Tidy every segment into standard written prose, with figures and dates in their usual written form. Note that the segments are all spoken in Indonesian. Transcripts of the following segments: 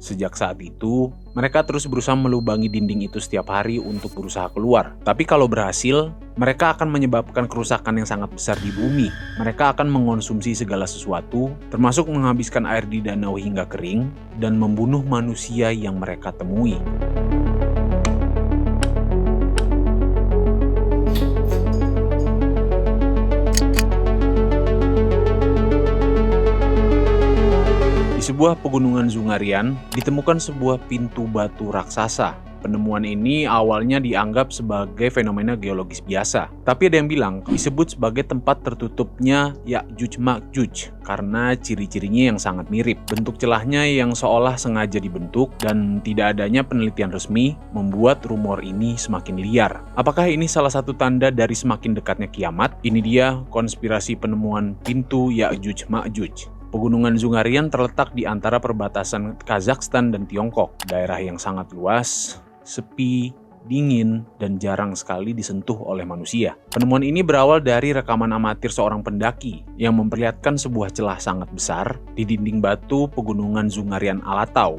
Sejak saat itu, mereka terus berusaha melubangi dinding itu setiap hari untuk berusaha keluar. Tapi kalau berhasil, mereka akan menyebabkan kerusakan yang sangat besar di bumi. Mereka akan mengonsumsi segala sesuatu, termasuk menghabiskan air di danau hingga kering, dan membunuh manusia yang mereka temui. Di sebuah pegunungan Zungarian, ditemukan sebuah pintu batu raksasa. Penemuan ini awalnya dianggap sebagai fenomena geologis biasa. Tapi ada yang bilang disebut sebagai tempat tertutupnya Ya'juj Ma'juj karena ciri-cirinya yang sangat mirip. Bentuk celahnya yang seolah sengaja dibentuk dan tidak adanya penelitian resmi membuat rumor ini semakin liar. Apakah ini salah satu tanda dari semakin dekatnya kiamat? Ini dia konspirasi penemuan pintu Ya'juj Ma'juj. Pegunungan Zungarian terletak di antara perbatasan Kazakhstan dan Tiongkok, daerah yang sangat luas, sepi, dingin, dan jarang sekali disentuh oleh manusia. Penemuan ini berawal dari rekaman amatir seorang pendaki yang memperlihatkan sebuah celah sangat besar di dinding batu Pegunungan Zungarian Alatau.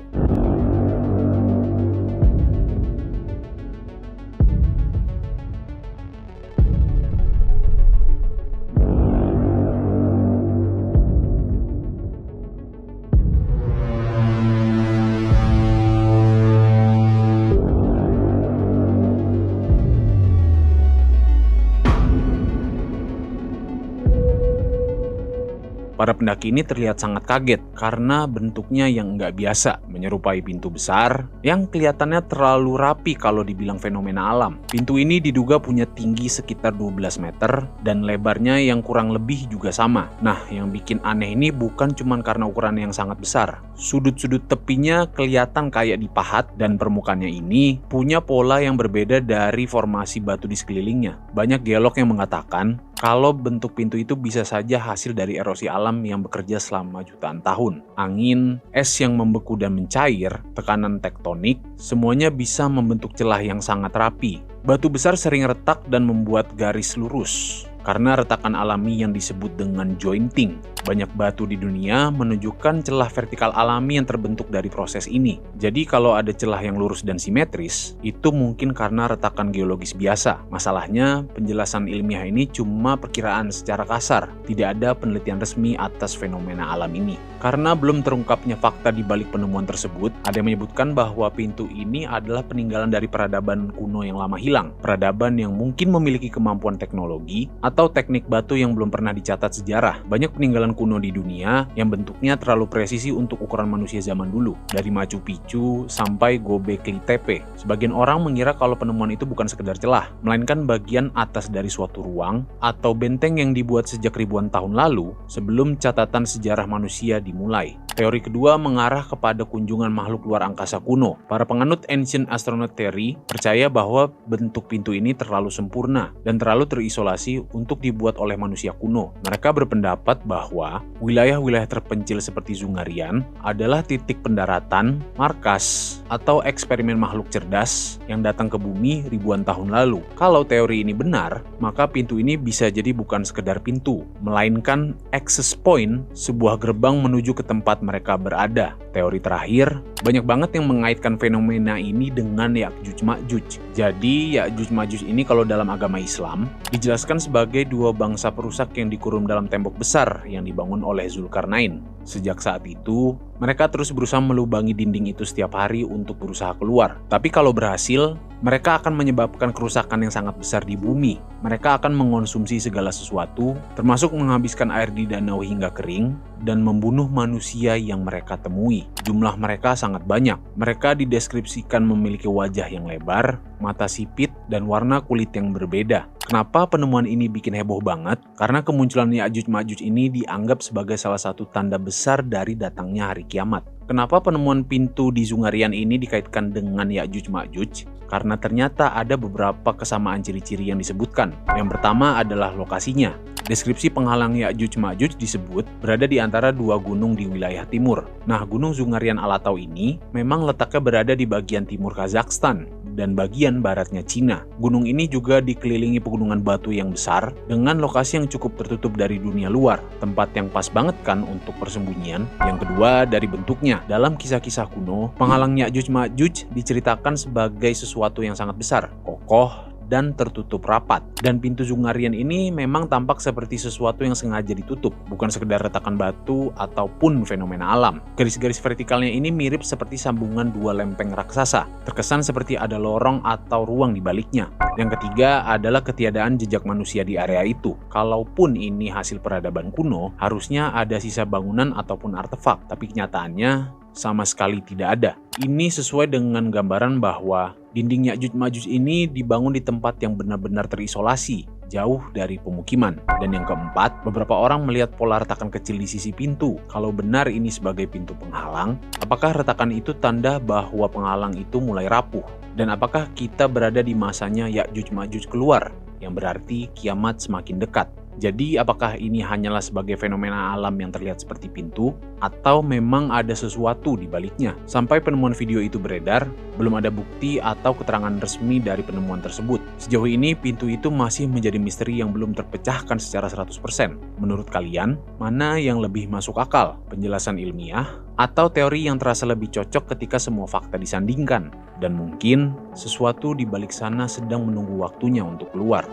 Para pendaki ini terlihat sangat kaget karena bentuknya yang nggak biasa, menyerupai pintu besar yang kelihatannya terlalu rapi kalau dibilang fenomena alam. Pintu ini diduga punya tinggi sekitar 12 meter dan lebarnya yang kurang lebih juga sama. Nah, yang bikin aneh ini bukan cuma karena ukurannya yang sangat besar. Sudut-sudut tepinya kelihatan kayak dipahat dan permukaannya ini punya pola yang berbeda dari formasi batu di sekelilingnya. Banyak geolog yang mengatakan kalau bentuk pintu itu bisa saja hasil dari erosi alam yang bekerja selama jutaan tahun. Angin, es yang membeku dan mencair, tekanan tektonik, semuanya bisa membentuk celah yang sangat rapi. Batu besar sering retak dan membuat garis lurus karena retakan alami yang disebut dengan jointing. Banyak batu di dunia menunjukkan celah vertikal alami yang terbentuk dari proses ini. Jadi kalau ada celah yang lurus dan simetris, itu mungkin karena retakan geologis biasa. Masalahnya, penjelasan ilmiah ini cuma perkiraan secara kasar. Tidak ada penelitian resmi atas fenomena alam ini. Karena belum terungkapnya fakta di balik penemuan tersebut, ada yang menyebutkan bahwa pintu ini adalah peninggalan dari peradaban kuno yang lama hilang. Peradaban yang mungkin memiliki kemampuan teknologi atau teknik batu yang belum pernah dicatat sejarah. Banyak peninggalan kuno di dunia yang bentuknya terlalu presisi untuk ukuran manusia zaman dulu, dari Machu Picchu sampai Göbekli Tepe. Sebagian orang mengira kalau penemuan itu bukan sekedar celah, melainkan bagian atas dari suatu ruang atau benteng yang dibuat sejak ribuan tahun lalu sebelum catatan sejarah manusia dimulai. Teori kedua mengarah kepada kunjungan makhluk luar angkasa kuno. Para penganut Ancient Astronaut Theory percaya bahwa bentuk pintu ini terlalu sempurna dan terlalu terisolasi untuk dibuat oleh manusia kuno. Mereka berpendapat bahwa wilayah-wilayah terpencil seperti Zungarian adalah titik pendaratan, markas, atau eksperimen makhluk cerdas yang datang ke bumi ribuan tahun lalu. Kalau teori ini benar, maka pintu ini bisa jadi bukan sekedar pintu, melainkan access point, sebuah gerbang menuju ke tempat mereka berada. Teori terakhir, banyak banget yang mengaitkan fenomena ini dengan Ya'juj Ma'juj. Jadi Ya'juj Ma'juj ini kalau dalam agama Islam dijelaskan sebagai dua bangsa perusak yang dikurung dalam tembok besar yang dibangun oleh Zulkarnain. Sejak saat itu, mereka terus berusaha melubangi dinding itu setiap hari untuk berusaha keluar. Tapi kalau berhasil, mereka akan menyebabkan kerusakan yang sangat besar di bumi. Mereka akan mengonsumsi segala sesuatu, termasuk menghabiskan air di danau hingga kering, dan membunuh manusia yang mereka temui. Jumlah mereka sangat banyak. Mereka dideskripsikan memiliki wajah yang lebar, mata sipit, dan warna kulit yang berbeda. Kenapa penemuan ini bikin heboh banget? Karena kemunculan Ya'juj Ma'juj ini dianggap sebagai salah satu tanda besar dari datangnya hari kiamat. Kenapa penemuan pintu di Zungarian ini dikaitkan dengan Ya'juj Ma'juj? Karena ternyata ada beberapa kesamaan ciri-ciri yang disebutkan. Yang pertama adalah lokasinya. Deskripsi penghalang Ya'juj Ma'juj disebut berada di antara dua gunung di wilayah timur. Nah, Gunung Zungarian Alatau ini memang letaknya berada di bagian timur Kazakhstan, dan bagian baratnya Cina. Gunung ini juga dikelilingi pegunungan batu yang besar dengan lokasi yang cukup tertutup dari dunia luar. Tempat yang pas banget kan untuk persembunyian. Yang kedua dari bentuknya. Dalam kisah-kisah kuno, penghalang Ya'juj Ma'juj diceritakan sebagai sesuatu yang sangat besar, kokoh, dan tertutup rapat. Dan pintu Zungarian ini memang tampak seperti sesuatu yang sengaja ditutup, bukan sekedar retakan batu ataupun fenomena alam. Garis-garis vertikalnya ini mirip seperti sambungan dua lempeng raksasa, terkesan seperti ada lorong atau ruang di baliknya. Yang ketiga adalah ketiadaan jejak manusia di area itu. Kalaupun ini hasil peradaban kuno, harusnya ada sisa bangunan ataupun artefak, tapi kenyataannya sama sekali tidak ada. Ini sesuai dengan gambaran bahwa dinding Ya'juj Ma'juj ini dibangun di tempat yang benar-benar terisolasi, jauh dari pemukiman. Dan yang keempat, beberapa orang melihat pola retakan kecil di sisi pintu. Kalau benar ini sebagai pintu penghalang, apakah retakan itu tanda bahwa penghalang itu mulai rapuh? Dan apakah kita berada di masanya Ya'juj Ma'juj keluar, yang berarti kiamat semakin dekat? Jadi apakah ini hanyalah sebagai fenomena alam yang terlihat seperti pintu, atau memang ada sesuatu di baliknya? Sampai penemuan video itu beredar, belum ada bukti atau keterangan resmi dari penemuan tersebut. Sejauh ini pintu itu masih menjadi misteri yang belum terpecahkan secara 100%. Menurut kalian, mana yang lebih masuk akal? Penjelasan ilmiah atau teori yang terasa lebih cocok ketika semua fakta disandingkan? Dan mungkin sesuatu di balik sana sedang menunggu waktunya untuk keluar.